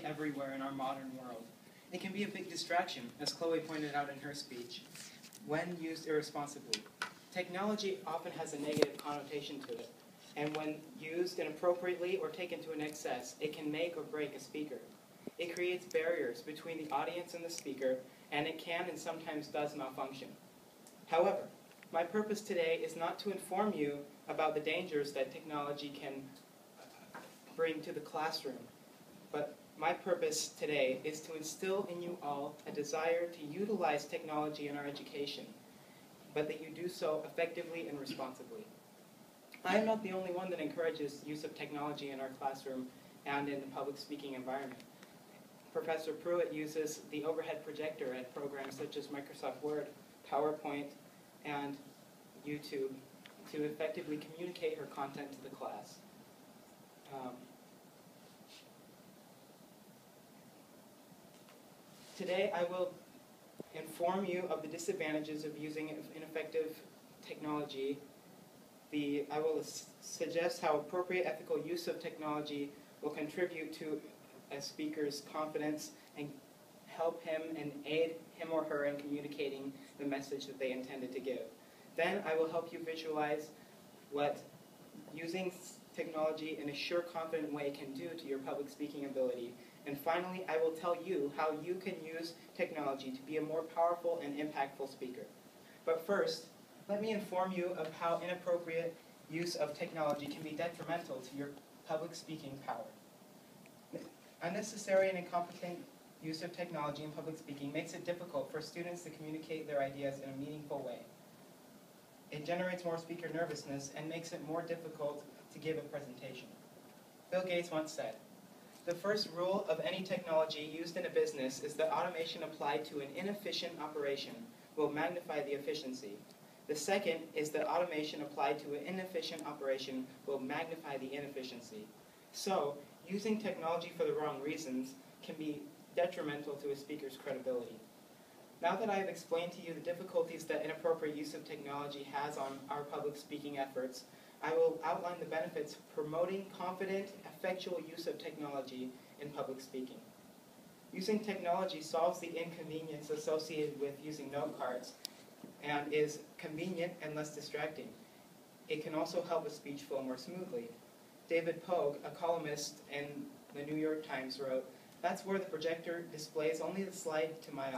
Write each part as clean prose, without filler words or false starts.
everywhere in our modern world. It can be a big distraction, as Chloe pointed out in her speech, when used irresponsibly. Technology often has a negative connotation to it, and when used inappropriately or taken to an excess, it can make or break a speaker. It creates barriers between the audience and the speaker, and it can and sometimes does malfunction. However, my purpose today is not to inform you about the dangers that technology can bring to the classroom, but my purpose today is to instill in you all a desire to utilize technology in our education, but that you do so effectively and responsibly. I am not the only one that encourages use of technology in our classroom and in the public speaking environment. Professor Pruitt uses the overhead projector at programs such as Microsoft Word, PowerPoint, and YouTube to effectively communicate her content to the class. Today I will inform you of the disadvantages of using ineffective technology. I will suggest how appropriate ethical use of technology will contribute to a speaker's confidence and help him and aid him or her in communicating the message that they intended to give. Then I will help you visualize what using technology in a sure, confident way can do to your public speaking ability. And finally, I will tell you how you can use technology to be a more powerful and impactful speaker. But first, let me inform you of how inappropriate use of technology can be detrimental to your public speaking power. Unnecessary and incompetent use of technology in public speaking makes it difficult for students to communicate their ideas in a meaningful way. It generates more speaker nervousness and makes it more difficult to give a presentation. Bill Gates once said, "The first rule of any technology used in a business is that automation applied to an inefficient operation will magnify the efficiency. The second is that automation applied to an inefficient operation will magnify the inefficiency." So, using technology for the wrong reasons can be detrimental to a speaker's credibility. Now that I have explained to you the difficulties that inappropriate use of technology has on our public speaking efforts, I will outline the benefits of promoting confident, effectual use of technology in public speaking. Using technology solves the inconvenience associated with using note cards and is convenient and less distracting. It can also help a speech flow more smoothly. David Pogue, a columnist in the New York Times, wrote, "That's where the projector displays only the slide to my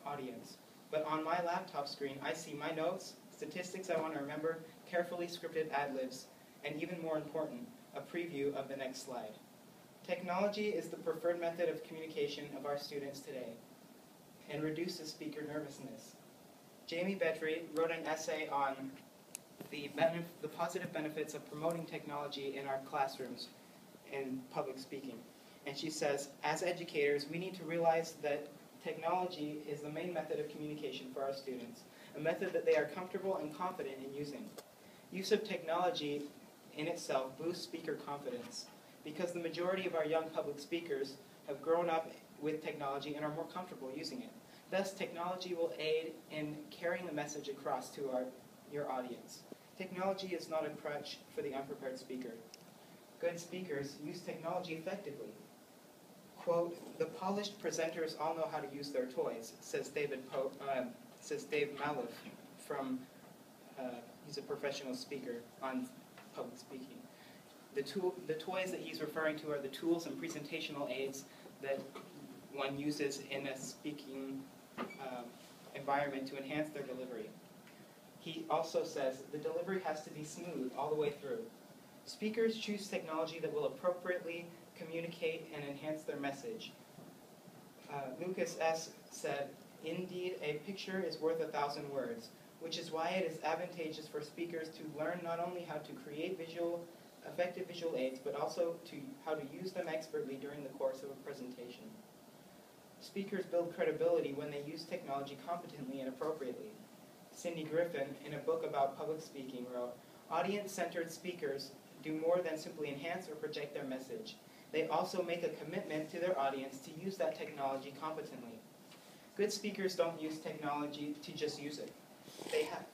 audience. But on my laptop screen, I see my notes, statistics I want to remember, carefully scripted ad-libs, and even more important, a preview of the next slide." Technology is the preferred method of communication of our students today and reduces speaker nervousness. Jamie Betry wrote an essay on the positive benefits of promoting technology in our classrooms in public speaking. And she says, "As educators, we need to realize that technology is the main method of communication for our students, a method that they are comfortable and confident in using. Use of technology in itself boosts speaker confidence because the majority of our young public speakers have grown up with technology and are more comfortable using it. Thus, technology will aid in carrying the message across to your audience. Technology is not a crutch for the unprepared speaker. Good speakers use technology effectively. Quote, "The polished presenters all know how to use their toys," says Dave Malouf from, he's a professional speaker on public speaking. The toys that he's referring to are the tools and presentational aids that one uses in a speaking environment to enhance their delivery. He also says the delivery has to be smooth all the way through. Speakers choose technology that will appropriately communicate and enhance their message. Lucas S. said, "Indeed, a picture is worth 1,000 words, which is why it is advantageous for speakers to learn not only how to create effective visual aids, but also how to use them expertly during the course of a presentation. Speakers build credibility when they use technology competently and appropriately." Cindy Griffin, in a book about public speaking, wrote, "Audience-centered speakers do more than simply enhance or project their message. They also make a commitment to their audience to use that technology competently. Good speakers don't use technology to just use it. They have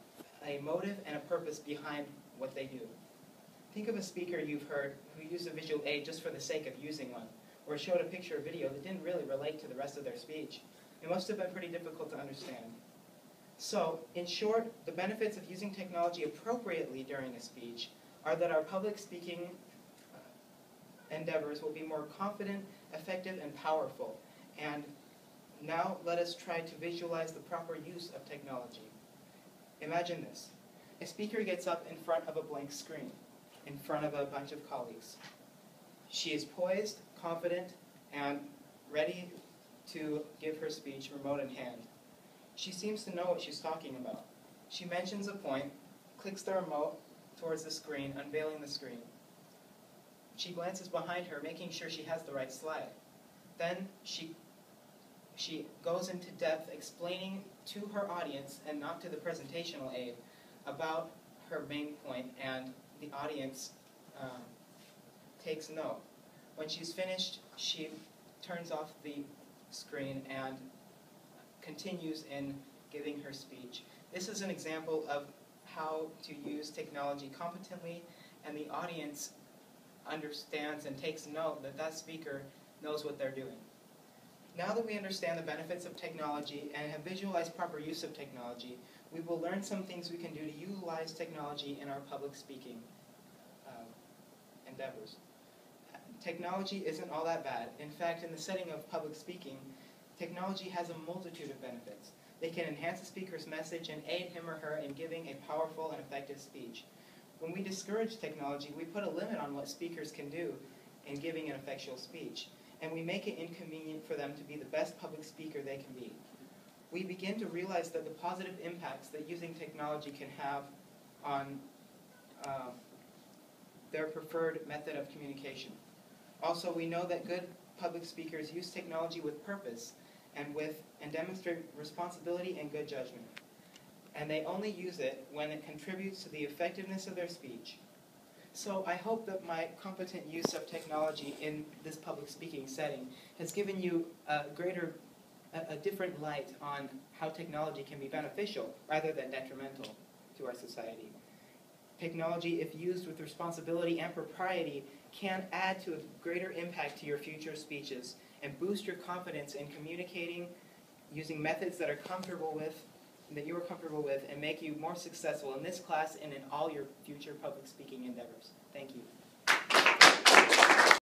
a motive and a purpose behind what they do. Think of a speaker you've heard who used a visual aid just for the sake of using one. or showed a picture or video that didn't really relate to the rest of their speech. It must have been pretty difficult to understand. So, in short, the benefits of using technology appropriately during a speech are that our public speaking endeavors will be more confident, effective, and powerful. And now let us try to visualize the proper use of technology. Imagine this. A speaker gets up in front of a blank screen, in front of a bunch of colleagues. She is poised, confident, and ready to give her speech remote in hand. She seems to know what she's talking about. She mentions a point, clicks the remote towards the screen, unveiling the screen. She glances behind her, making sure she has the right slide. Then she goes into depth explaining to her audience, and not to the presentational aide, about her main point, and the audience takes note. When she's finished, she turns off the screen and continues in giving her speech. This is an example of how to use technology competently, and the audience understands and takes note that that speaker knows what they're doing. Now that we understand the benefits of technology and have visualized proper use of technology, we will learn some things we can do to utilize technology in our public speaking endeavors. Technology isn't all that bad. In fact, in the setting of public speaking, technology has a multitude of benefits. They can enhance the speaker's message and aid him or her in giving a powerful and effective speech. When we discourage technology, we put a limit on what speakers can do in giving an effectual speech, and we make it inconvenient for them to be the best public speaker they can be. We begin to realize that the positive impacts that using technology can have on their preferred method of communication. Also, we know that good public speakers use technology with purpose and demonstrate responsibility and good judgment. And they only use it when it contributes to the effectiveness of their speech. So I hope that my competent use of technology in this public speaking setting has given you a different light on how technology can be beneficial rather than detrimental to our society. Technology, if used with responsibility and propriety, can add to a greater impact to your future speeches and boost your confidence in communicating using methods that you're comfortable with, and make you more successful in this class and in all your future public speaking endeavors. Thank you.